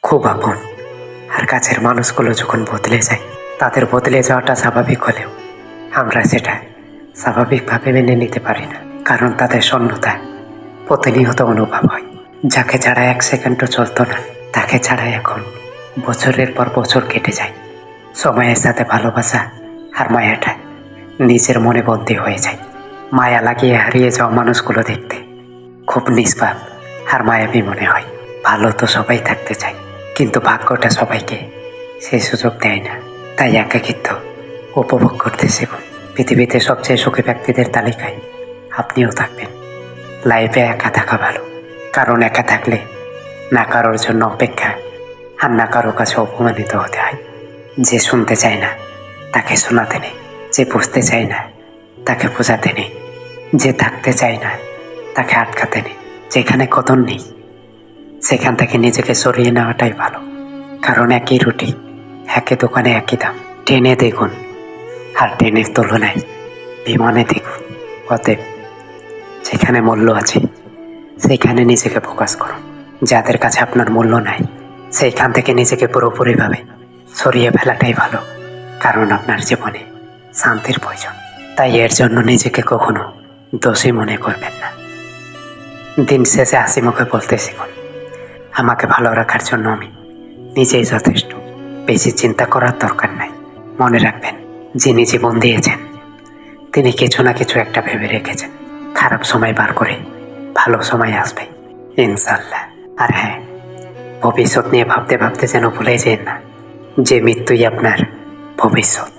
খুব আপন আর কাছের মানুষগুলো যখন বদলে যায়, তাদের বদলে যাওয়াটা স্বাভাবিক হলেও আমরা সেটা স্বাভাবিকভাবে মেনে নিতে পারি না, কারণ তাদের শূন্যতা প্রতিনিয়ত অনুভব হয়। যাকে ছাড়া এক সেকেন্ডও চলতো না, তাকে ছাড়া এখন বছরের পর বছর কেটে যায়। সময়ের সাথে ভালোবাসা আর মায়াটা নিজের মনে বন্দী হয়ে যায়। মায়া লাগিয়ে হারিয়ে যাওয়া মানুষগুলো দেখতে খুব নিষ্পাপ আর মায়াবী মনে হয়। ভালো তো সবাই থাকতে চায়, কিন্তু ভাগ্যটা সবাইকে সেই সুযোগ দেয় না। তাই একাকিত্ব উপভোগ করতে শিখুন। পৃথিবীতে সবচেয়ে সুখী ব্যক্তিদের তালিকায় আপনিও থাকবেন। লাইফে একা থাকা ভালো, কারণ একা থাকলে না কারোর জন্য অপেক্ষা আর না কারো কাছে অপমানিত হতে হয়। যে শুনতে চায় না তাকে শোনাতে নেই, যে বুঝতে চায় না তাকে বোঝাতে নেই, যে থাকতে চায় না তাকে আটকাতে নেই। যেখানে কদর নেই সেখান থেকে নিজেকে সরিয়ে নেওয়াটাই ভালো, কারণ একই রুটি একই দোকানে একই দাম। ট্রেনে দেখুন আর ট্রেনের তুলনায় বিমানে দেখুন। অতএব যেখানে মূল্য আছে সেইখানে নিজেকে ফোকাস করুন। যাদের কাছে আপনার মূল্য নাই সেইখান থেকে নিজেকে পুরোপুরিভাবে সরিয়ে ফেলাটাই ভালো, কারণ আপনার জীবনে শান্তির প্রয়োজন। তাই এর জন্য নিজেকে কখনো দোষী মনে করবেন না। দিন শেষে হাসি মুখে বলতে শিখুন, আমাকে ভালো রাখার জন্য আমি নিজেই যথেষ্ট, বেশি চিন্তা করার দরকার নাই। মনে রাখবেন, যিনি জীবন দিয়েছেন তিনি কিছু না কিছু একটা ভেবে রেখেছেন। খারাপ সময় বার করে ভালো সময় আসবে ইনশাল্লাহ। আর হ্যাঁ, ভবিষ্যৎ নিয়ে ভাবতে ভাবতে যেন ভুলে যেন না যে মৃত্যুই আপনার ভবিষ্যৎ।